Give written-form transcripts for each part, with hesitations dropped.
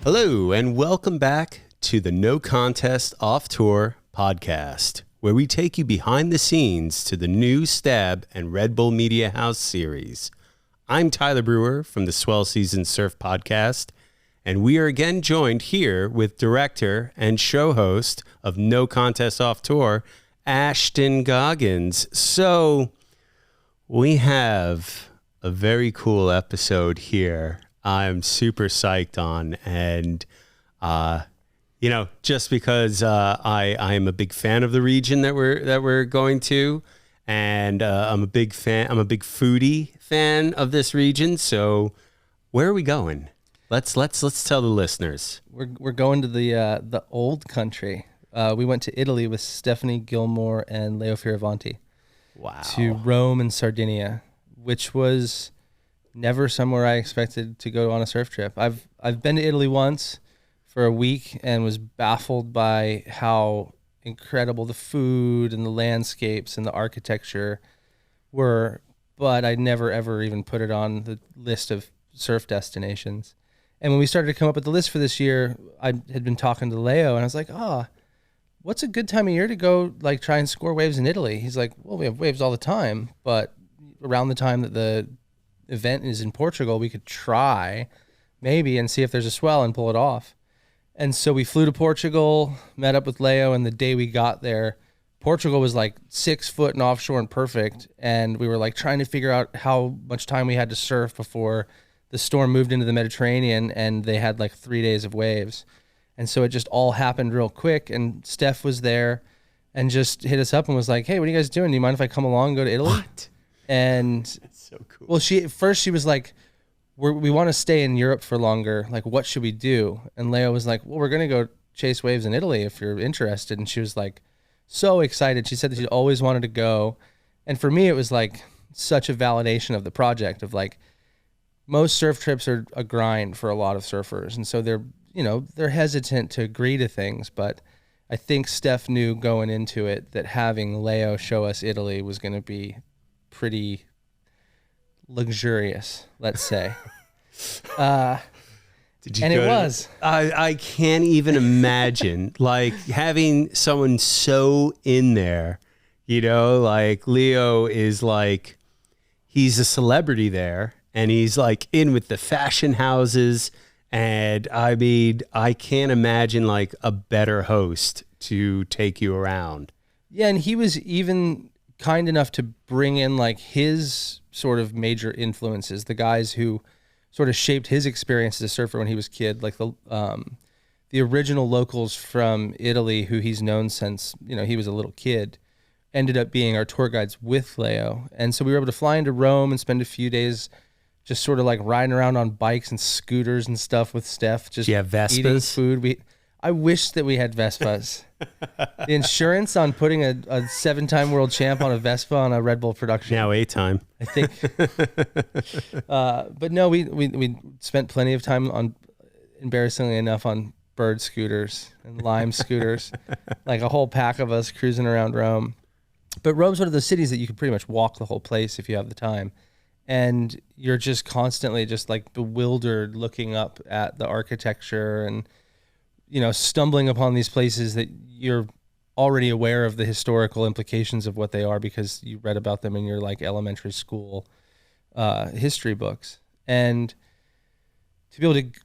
Hello, and welcome back to the No Contest Off Tour podcast, where we take you behind the scenes to the new Stab and RedBull Media House series. I'm Tyler Brewer from the Swell Season Surf podcast, and we are again joined here with director and show host of No Contest Off Tour, Ashton Goggins. So we have a very cool episode here I'm super psyched on, and just because I am a big fan of the region that we're going to, and I'm a big foodie fan of this region. So where are we going? Let's tell the listeners. We're going to the old country. We went to Italy with Stephanie Gilmore and Leo Fioravanti. Wow. To Rome and Sardinia, which was never somewhere I expected to go on a surf trip. I've been to Italy once for a week and was baffled by how incredible the food and the landscapes and the architecture were, but I never ever even put it on the list of surf destinations. And when we started to come up with the list for this year, I had been talking to Leo and I was like, what's a good time of year to go like try and score waves in Italy? He's like, well, we have waves all the time, but around the time that the event is in Portugal, we could try maybe and see if there's a swell and pull it off. And so we flew to Portugal, met up with Leo, and the day we got there, Portugal was like 6 foot and offshore and perfect. And we were like trying to figure out how much time we had to surf before the storm moved into the Mediterranean, and they had like 3 days of waves. And so it just all happened real quick. And Steph was there and just hit us up and was like, hey, what are you guys doing? Do you mind if I come along and go to Italy? What? And that's so cool. Well, she was like, we want to stay in Europe for longer. Like, what should we do? And Leo was like, well, we're going to go chase waves in Italy if you're interested. And she was like so excited. She said that she'd always wanted to go. And for me, it was like such a validation of the project of like, most surf trips are a grind for a lot of surfers. And so they're hesitant to agree to things. But I think Steph knew going into it that having Leo show us Italy was going to be pretty luxurious, let's say. It was. I can't even imagine like having someone so in there, like Leo is like, he's a celebrity there and he's like in with the fashion houses. And I mean, I can't imagine like a better host to take you around. Yeah. And he was even kind enough to bring in like his sort of major influences, the guys who sort of shaped his experience as a surfer when he was a kid, like the original locals from Italy who he's known since, he was a little kid, ended up being our tour guides with Leo. And so we were able to fly into Rome and spend a few days just sort of like riding around on bikes and scooters and stuff with Steph, just eating food. I wish that we had Vespas. The insurance on putting a 7-time world champ on a Vespa on a RedBull production. Now 8-time. I think. But no, we spent plenty of time on, embarrassingly enough, on bird scooters and lime scooters, like a whole pack of us cruising around Rome. But Rome's one of those cities that you can pretty much walk the whole place if you have the time. And you're just constantly just like bewildered looking up at the architecture and stumbling upon these places that you're already aware of the historical implications of what they are because you read about them in your like elementary school history books. And to be able to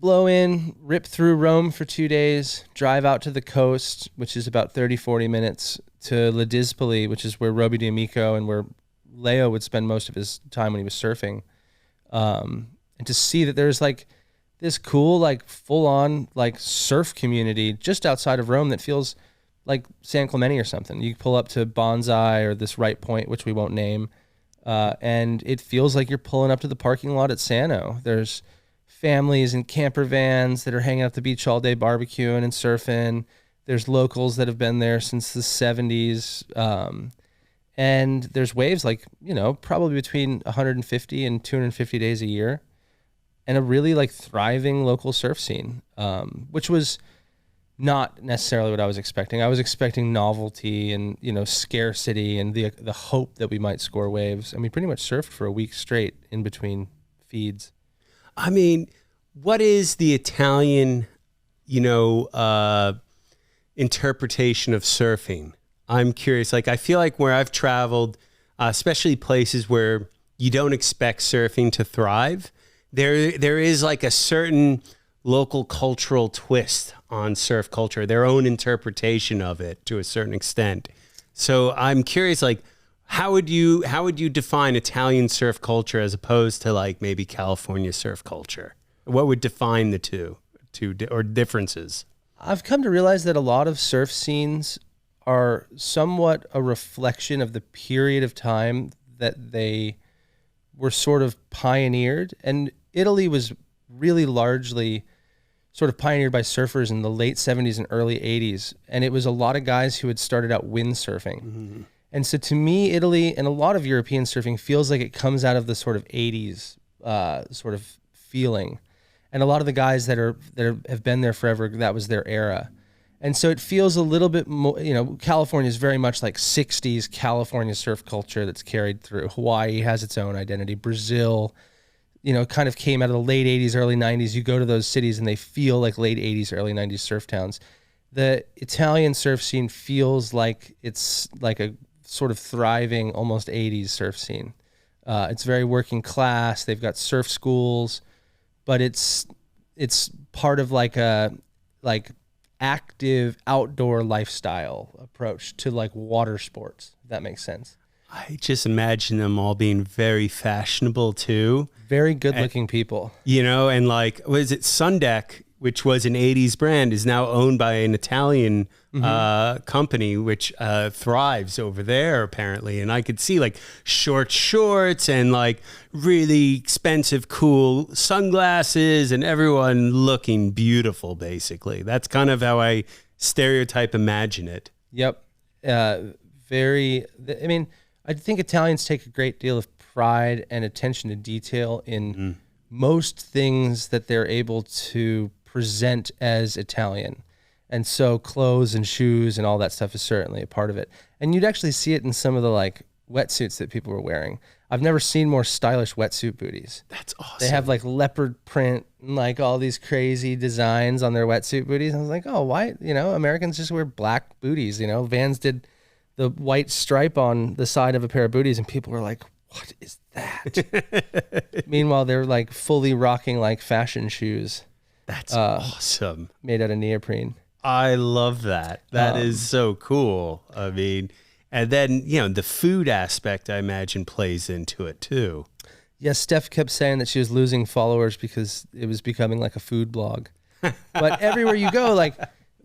blow in, rip through Rome for 2 days, drive out to the coast, which is about 30-40 minutes, to La Dispoli, which is where Roby D'Amico and where Leo would spend most of his time when he was surfing. And to see that there's like this cool, like full-on like surf community just outside of Rome that feels like San Clemente or something. You pull up to Bonsai or this Right Point, which we won't name, and it feels like you're pulling up to the parking lot at Sano. There's families and camper vans that are hanging out at the beach all day barbecuing and surfing. There's locals that have been there since the 70s. And there's waves like, probably between 150 and 250 days a year. And a really like thriving local surf scene, which was not necessarily what I was expecting. I was expecting novelty and, scarcity and the hope that we might score waves. And we pretty much surfed for a week straight in between feeds. I mean, what is the Italian, interpretation of surfing? I'm curious. Like, I feel like where I've traveled, especially places where you don't expect surfing to thrive, there is like a certain local cultural twist on surf culture, their own interpretation of it to a certain extent. So I'm curious, like, how would you define Italian surf culture as opposed to like maybe California surf culture? What would define the two or differences? I've come to realize that a lot of surf scenes are somewhat a reflection of the period of time that they were sort of pioneered. And Italy was really largely sort of pioneered by surfers in the late 70s and early 80s. And it was a lot of guys who had started out windsurfing. Mm-hmm. And so to me, Italy and a lot of European surfing feels like it comes out of the sort of 80s sort of feeling. And a lot of the guys that have been there forever, that was their era. And so it feels a little bit more, California is very much like 60s California surf culture that's carried through. Hawaii has its own identity. Brazil, kind of came out of the late 80s, early 90s. You go to those cities and they feel like late 80s, early 90s surf towns. The Italian surf scene feels like it's like a sort of thriving, almost 80s surf scene. It's very working class. They've got surf schools, but it's part of like a active outdoor lifestyle approach to like water sports, if that makes sense. I just imagine them all being very fashionable too. Very good looking people. And like, what is it? Sundeck, which was an 80s brand, is now owned by an Italian company, which thrives over there apparently. And I could see like short shorts and like really expensive, cool sunglasses and everyone looking beautiful, basically. That's kind of how I stereotype imagine it. Yep. I think Italians take a great deal of pride and attention to detail in most things that they're able to present as Italian. And so clothes and shoes and all that stuff is certainly a part of it. And you'd actually see it in some of the like wetsuits that people were wearing. I've never seen more stylish wetsuit booties. That's awesome. They have like leopard print and like all these crazy designs on their wetsuit booties. I was like, oh, why? Americans just wear black booties. Vans did the white stripe on the side of a pair of booties, and people were like, what is that? Meanwhile, they're like fully rocking like fashion shoes. That's awesome. Made out of neoprene. I love that. That is so cool. I mean, and then, the food aspect, I imagine, plays into it too. Yes, Steph kept saying that she was losing followers because it was becoming like a food blog. But everywhere you go, like,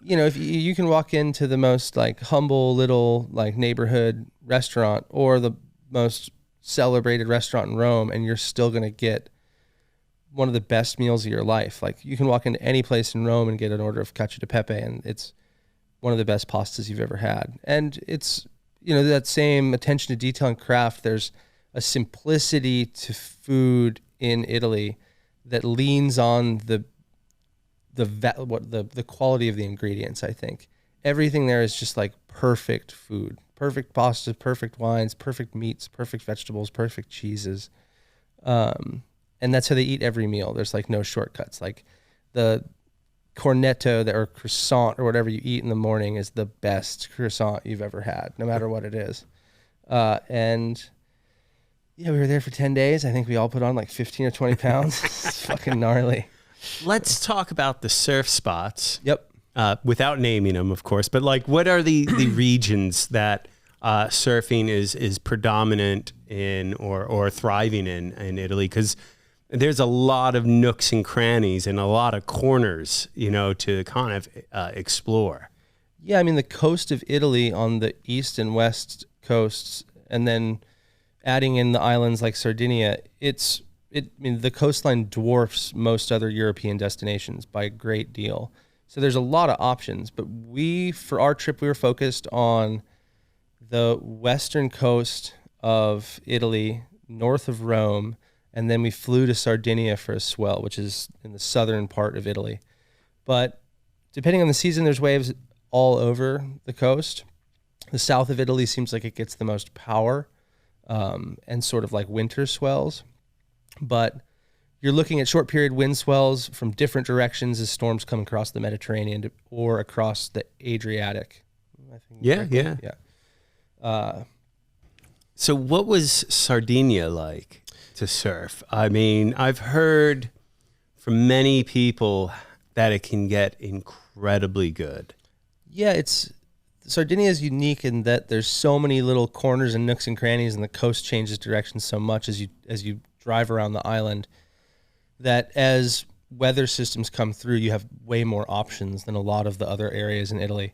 if you can walk into the most like humble little like neighborhood restaurant or the most celebrated restaurant in Rome, and you're still going to get one of the best meals of your life. Like you can walk into any place in Rome and get an order of cacio de pepe, and it's one of the best pastas you've ever had. And it's, that same attention to detail and craft. There's a simplicity to food in Italy that leans on the quality of the ingredients. I think everything there is just like perfect food, perfect pastas, perfect wines, perfect meats, perfect vegetables, perfect cheeses. And that's how they eat every meal. There's like no shortcuts. Like the cornetto or croissant or whatever you eat in the morning is the best croissant you've ever had, no matter what it is. And yeah, we were there for 10 days. I think we all put on like 15 or 20 pounds. It's fucking gnarly. Let's talk about the surf spots. Yep. Without naming them, of course, but like, what are the regions that surfing is predominant in or thriving in Italy? Because there's a lot of nooks and crannies and a lot of corners, to kind of explore. Yeah, I mean, the coast of Italy on the east and west coasts, and then adding in the islands like Sardinia, the coastline dwarfs most other European destinations by a great deal. So there's a lot of options, but for our trip, we were focused on the western coast of Italy, north of Rome, and then we flew to Sardinia for a swell, which is in the southern part of Italy. But depending on the season, there's waves all over the coast. The south of Italy seems like it gets the most power and sort of like winter swells. But you're looking at short period wind swells from different directions as storms come across the Mediterranean or across the Adriatic. I think yeah. So what was Sardinia like to surf? I mean, I've heard from many people that it can get incredibly good. Yeah, Sardinia is unique in that there's so many little corners and nooks and crannies, and the coast changes direction so much as you drive around the island, that as weather systems come through, you have way more options than a lot of the other areas in Italy.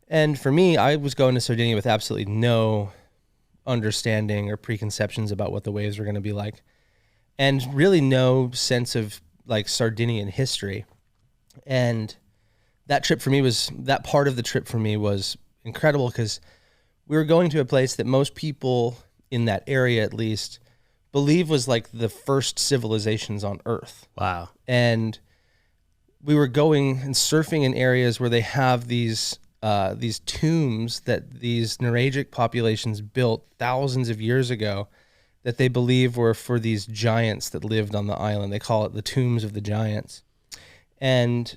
And for me, I was going to Sardinia with absolutely no understanding or preconceptions about what the waves were going to be like, and really no sense of like Sardinian history. And that part of the trip for me was incredible, because we were going to a place that most people in that area, at least, believe was like the first civilizations on Earth. Wow. And we were going and surfing in areas where they have these tombs that these Nuragic populations built thousands of years ago that they believe were for these giants that lived on the island. They call it the tombs of the giants. And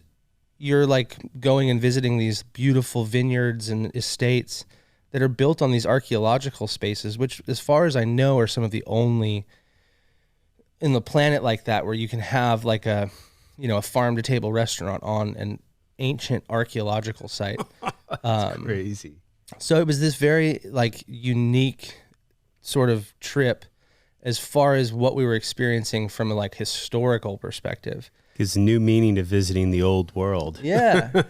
you're like going and visiting these beautiful vineyards and estates that are built on these archaeological spaces, which, as far as I know, are some of the only in the planet like that, where you can have like a farm to table restaurant on an ancient archaeological site. That's crazy. So it was this very like unique sort of trip as far as what we were experiencing from a like historical perspective. Gives new meaning to visiting the old world. Yeah.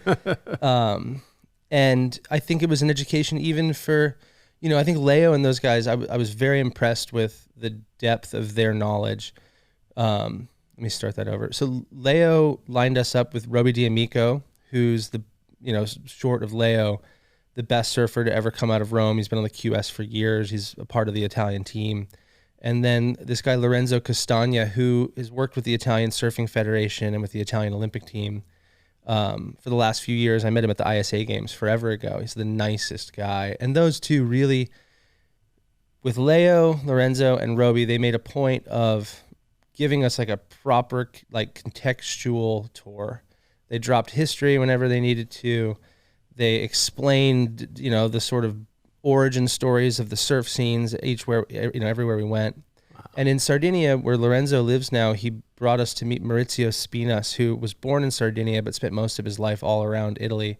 And I think it was an education even for, I think Leo and those guys, I was very impressed with the depth of their knowledge. Let me start that over. So Leo lined us up with Roby D'Amico, who's the, short of Leo, the best surfer to ever come out of Rome. He's been on the QS for years. He's a part of the Italian team. And then this guy, Lorenzo Castagna, who has worked with the Italian Surfing Federation and with the Italian Olympic team for the last few years. I met him at the ISA Games forever ago. He's the nicest guy. And those two really, with Leo, Lorenzo, and Roby, they made a point of giving us like a proper, like contextual tour. They dropped history whenever they needed to. They explained, the sort of origin stories of the surf scenes everywhere we went. Wow. And in Sardinia, where Lorenzo lives now, he brought us to meet Maurizio Spinas, who was born in Sardinia but spent most of his life all around Italy,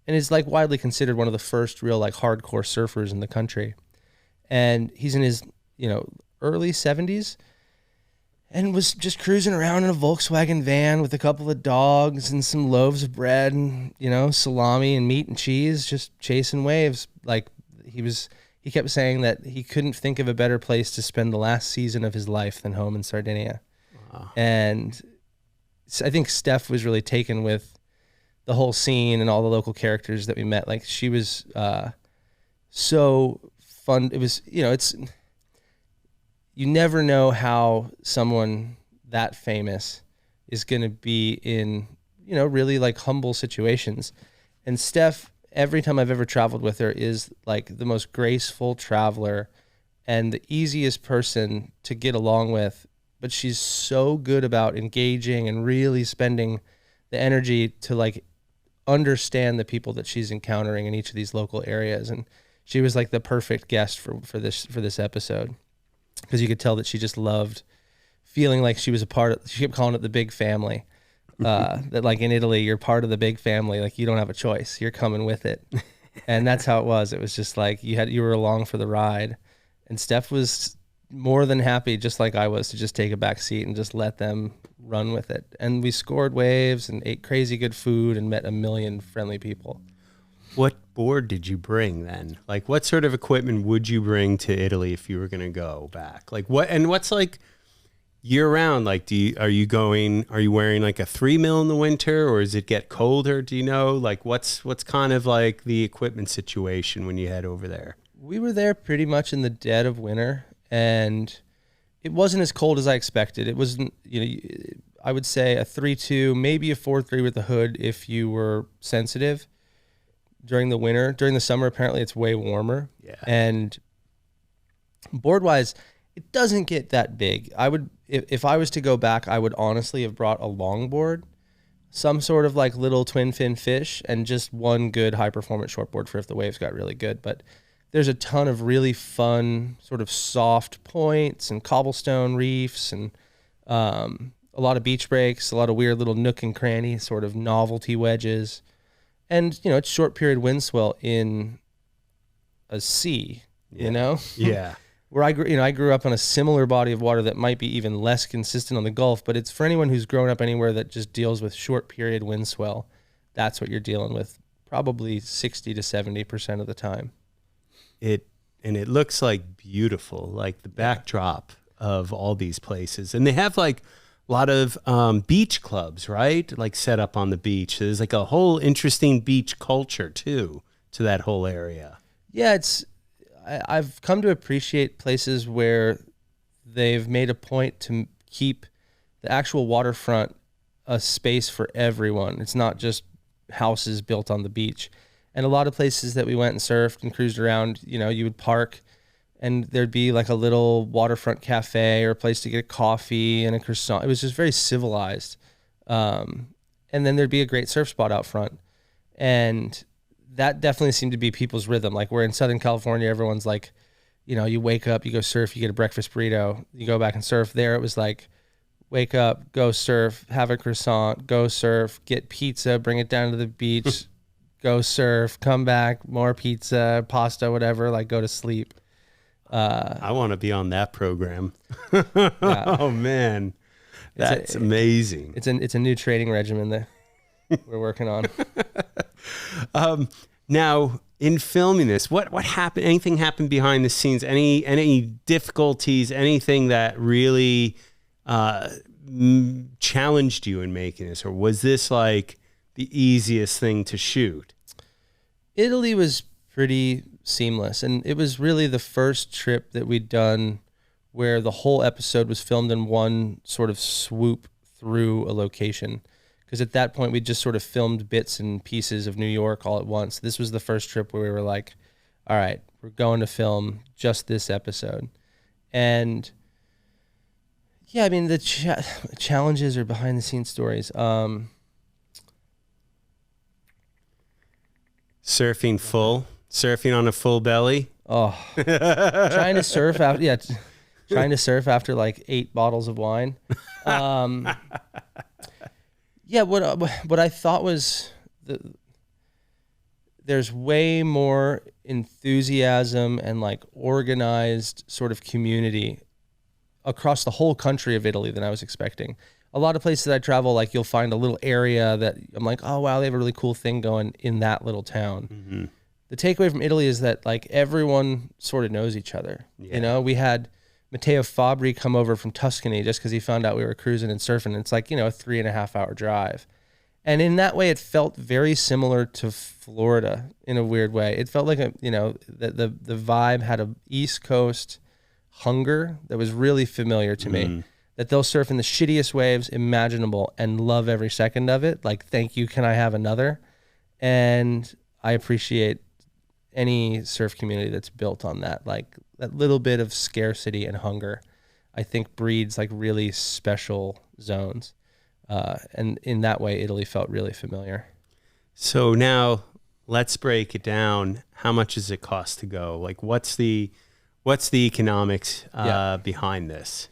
and is like widely considered one of the first real like hardcore surfers in the country. And he's in his early 70s and was just cruising around in a Volkswagen van with a couple of dogs and some loaves of bread and salami and meat and cheese, just chasing waves. Like he kept saying that he couldn't think of a better place to spend the last season of his life than home in Sardinia. Wow. And I think Steph was really taken with the whole scene and all the local characters that we met. Like, she was so fun. It was, you never know how someone that famous is going to be in, really like humble situations. And Steph, every time I've ever traveled with her, is like the most graceful traveler and the easiest person to get along with. But she's so good about engaging and really spending the energy to like understand the people that she's encountering in each of these local areas. And she was like the perfect guest for this episode, because you could tell that she just loved feeling like she was a part of, she kept calling it the big family. That like in Italy, you're part of the big family. Like, you don't have a choice. You're coming with it. And that's how it was. It was just like you were along for the ride. And Steph was more than happy, just like I was, to just take a back seat and just let them run with it. And we scored waves and ate crazy good food and met a million friendly people. What board did you bring then? Like, what sort of equipment would you bring to Italy if you were going to go back? Like, what's like year round? Like, are you wearing like a 3 mil in the winter, or does it get colder? Do you know? Like, what's kind of like the equipment situation when you head over there? We were there pretty much in the dead of winter, and it wasn't as cold as I expected. It wasn't, I would say a 3.2, maybe a 4.3 with the hood if you were sensitive during the winter. During the summer, apparently it's way warmer. Yeah. And board wise, It doesn't get that big. I would, if I was to go back, I would honestly have brought a longboard, some sort of like little twin fin fish, and just one good high performance shortboard for if the waves got really good. But there's a ton of really fun sort of soft points and cobblestone reefs and a lot of beach breaks, a lot of weird little nook and cranny sort of novelty wedges. And, you know, it's short period wind swell in a sea, you know? Yeah. Where I grew up on a similar body of water that might be even less consistent on the Gulf, but it's for anyone who's grown up anywhere that just deals with short period wind swell. That's what you're dealing with probably 60 to 70% of the time. It looks like beautiful, like the backdrop of all these places. And they have like a lot of beach clubs, right? Like set up on the beach. There's like a whole interesting beach culture too to that whole area. Yeah, I've come to appreciate places where they've made a point to keep the actual waterfront a space for everyone. It's not just houses built on the beach. And a lot of places that we went and surfed and cruised around, you know, you would park and there'd be like a little waterfront cafe or a place to get a coffee and a croissant. It was just very civilized. And then there'd be a great surf spot out front. And that definitely seemed to be people's rhythm. Like we're in Southern California, everyone's like, you know, you wake up, you go surf, you get a breakfast burrito, you go back and surf. There it was like, wake up, go surf, have a croissant, go surf, get pizza, bring it down to the beach, go surf, come back, more pizza, pasta, whatever, like go to sleep. I want to be on that program. Oh man, that's amazing. It's a new training regimen that we're working on. Now, in filming this, what happened? Anything happened behind the scenes? Any difficulties? Anything that really challenged you in making this, or was this like the easiest thing to shoot? Italy was pretty seamless, and it was really the first trip that we'd done where the whole episode was filmed in one sort of swoop through a location. Because at that point, we just sort of filmed bits and pieces of New York all at once. This was the first trip where we were like, all right, we're going to film just this episode. And yeah, I mean, the challenges are behind the scenes stories. Surfing on a full belly. Oh, trying to surf after like 8 bottles of wine. Yeah, what I thought was there's way more enthusiasm and like organized sort of community across the whole country of Italy than I was expecting. A lot of places that I travel, like you'll find a little area that I'm like, oh wow, they have a really cool thing going in that little town. Mm-hmm. The takeaway from Italy is that like everyone sort of knows each other. Yeah. You know, we had Matteo Fabri come over from Tuscany just because he found out we were cruising and surfing. And it's like, you know, a 3.5 hour drive. And in that way, it felt very similar to Florida in a weird way. It felt like the vibe had a East Coast hunger that was really familiar to me. That they'll surf in the shittiest waves imaginable and love every second of it. Like, thank you, can I have another? And I appreciate any surf community that's built on that. Like that little bit of scarcity and hunger, I think breeds like really special zones. And in that way, Italy felt really familiar. So now let's break it down. How much does it cost to go? Like what's the economics behind this?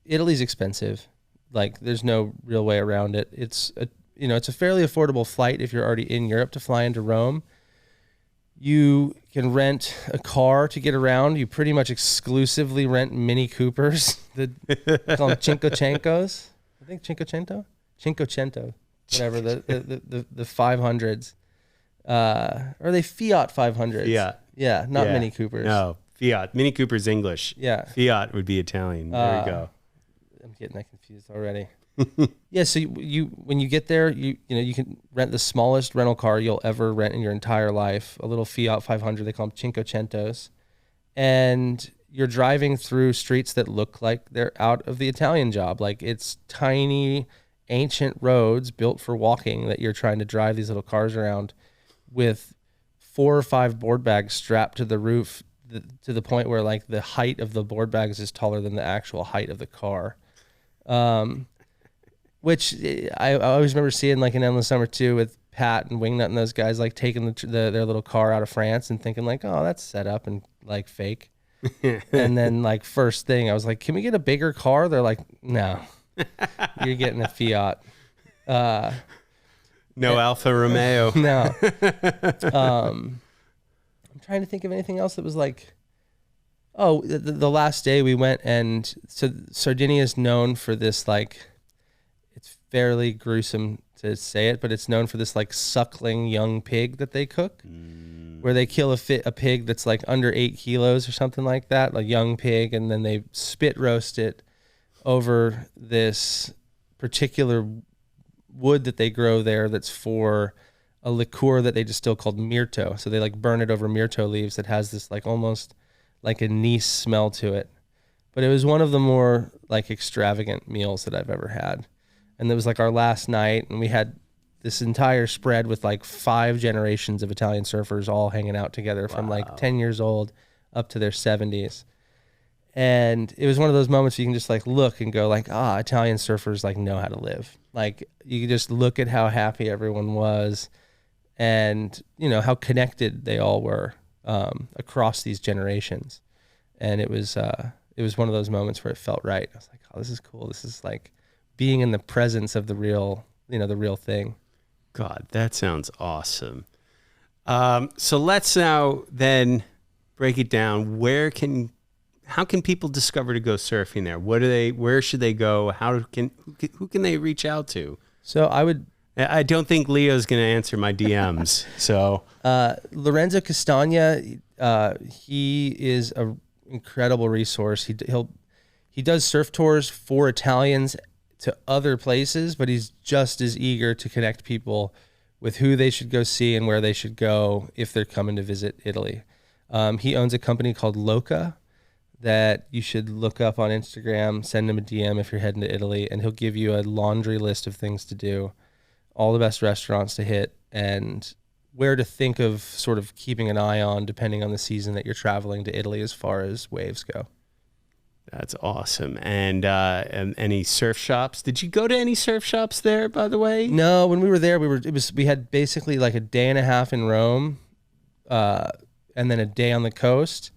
Italy's expensive. Like there's no real way around it. It's a fairly affordable flight if you're already in Europe to fly into Rome. You can rent a car to get around. You pretty much exclusively rent Mini Coopers. Call them Cinquecentos. I think Cinquecento, whatever, the 500s. Or they Fiat 500s? Yeah, not Mini Coopers. No, Fiat. Mini Cooper's English. Yeah. Fiat would be Italian. There we go. I'm getting that confused already. Yeah, so you when you get there, you can rent the smallest rental car you'll ever rent in your entire life, a little Fiat 500. They call them Cinquecentos, and you're driving through streets that look like they're out of the Italian Job. Like it's tiny, ancient roads built for walking that you're trying to drive these little cars around with 4 or 5 board bags strapped to the roof to the point where like the height of the board bags is taller than the actual height of the car. Which I always remember seeing like in Endless Summer 2 with Pat and Wingnut and those guys like taking their little car out of France and thinking like, oh, that's set up and like fake. And then like first thing I was like, can we get a bigger car? They're like, no, you're getting a Fiat. No Alfa Romeo. No. I'm trying to think of anything else that was like, oh, the last day we went, and so Sardinia is known for this, like, it's fairly gruesome to say it, but it's known for this like suckling young pig that they cook, where they kill a pig that's like under 8 kilos or something like that, like young pig, and then they spit roast it over this particular wood that they grow there that's for a liqueur that they distill called myrto. So they like burn it over myrto leaves that has this like almost like anise smell to it. But it was one of the more like extravagant meals that I've ever had. And it was like our last night, and we had this entire spread with like 5 generations of Italian surfers all hanging out together from like 10 years old up to their 70s. And it was one of those moments where you can just like look and go like, Italian surfers like know how to live. Like you can just look at how happy everyone was, and you know how connected they all were across these generations. And it was one of those moments where it felt right. I was like, oh, this is cool. This is like being in the presence of the real thing. God, that sounds awesome. So let's now then break it down. How can people discover to go surfing there? Where should they go? Who can they reach out to? So I don't think Leo's going to answer my DMs. So Lorenzo Castagna, he is a incredible resource. He does surf tours for Italians to other places, but he's just as eager to connect people with who they should go see and where they should go if they're coming to visit Italy. He owns a company called Loca that you should look up on Instagram, send him a DM if you're heading to Italy, and he'll give you a laundry list of things to do, all the best restaurants to hit, and where to think of sort of keeping an eye on depending on the season that you're traveling to Italy as far as waves go. That's awesome. And any surf shops? Did you go to any surf shops there, by the way? No, when we were there, we had basically like a day and a half in Rome, and then a day on the coast,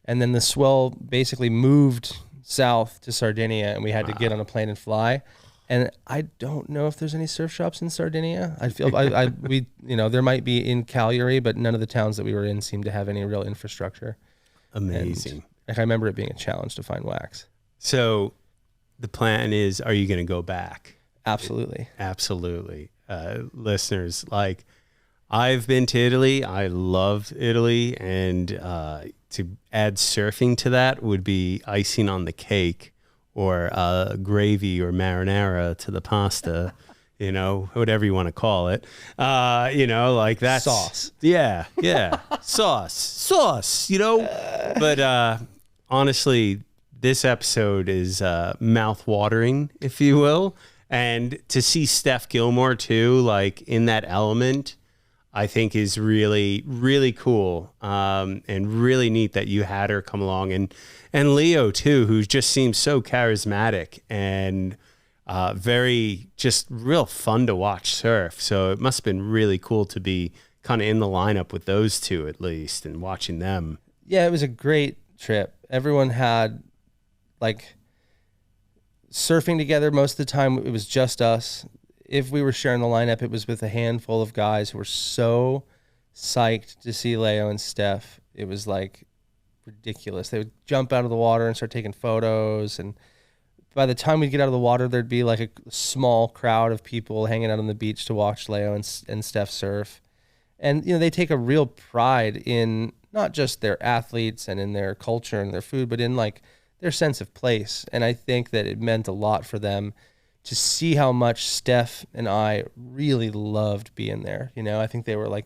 and then the swell basically moved south to Sardinia, and we had to get on a plane and fly. And I don't know if there's any surf shops in Sardinia. I feel there might be in Cagliari, but none of the towns that we were in seemed to have any real infrastructure. Amazing. And I remember it being a challenge to find wax. So the plan is, are you going to go back? Absolutely. Absolutely. Listeners, like, I've been to Italy. I love Italy. And to add surfing to that would be icing on the cake, or gravy or marinara to the pasta, whatever you want to call it. Like that's sauce. Yeah. Sauce, But honestly, this episode is mouth-watering, if you will. And to see Steph Gilmore too, like in that element, I think is really, really cool, and really neat that you had her come along, and Leo too, who just seems so charismatic and very just real fun to watch surf. So it must have been really cool to be kind of in the lineup with those two at least and watching them. Yeah, it was a great trip. Everyone had like surfing together. Most of the time it was just us. If we were sharing the lineup, it was with a handful of guys who were so psyched to see Leo and Steph. It was like ridiculous. They would jump out of the water and start taking photos. And by the time we'd get out of the water, there'd be like a small crowd of people hanging out on the beach to watch Leo and Steph surf. And, they take a real pride in not just their athletes and in their culture and their food, but in like their sense of place. And I think that it meant a lot for them to see how much Steph and I really loved being there. I think they were like,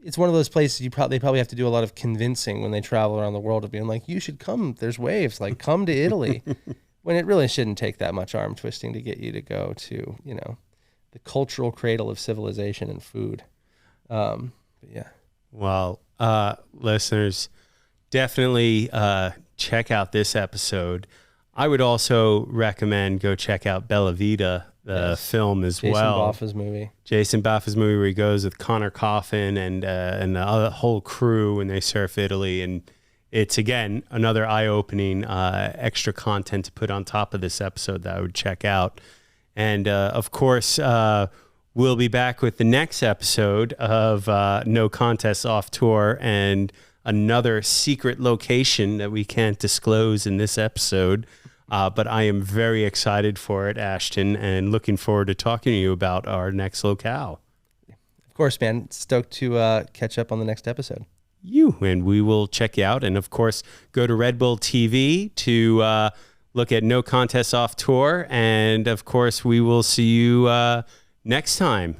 it's one of those places they probably have to do a lot of convincing when they travel around the world of being like, you should come, there's waves, like come to Italy. When it really shouldn't take that much arm twisting to get you to go to, the cultural cradle of civilization and food. But yeah. Well, listeners, definitely check out this episode. I would also recommend go check out Bella Vita, the film as Jason well. Jason Boffa's movie where he goes with Connor Coffin and the whole crew when they surf Italy. And it's, again, another eye-opening extra content to put on top of this episode that I would check out. And, of course, we'll be back with the next episode of No Contest Off Tour and another secret location that we can't disclose in this episode. But I am very excited for it, Ashton, and looking forward to talking to you about our next locale. Of course, man. Stoked to catch up on the next episode. And we will check you out. And, of course, go to RedBull TV to look at No Contest Off Tour. And, of course, we will see you next time.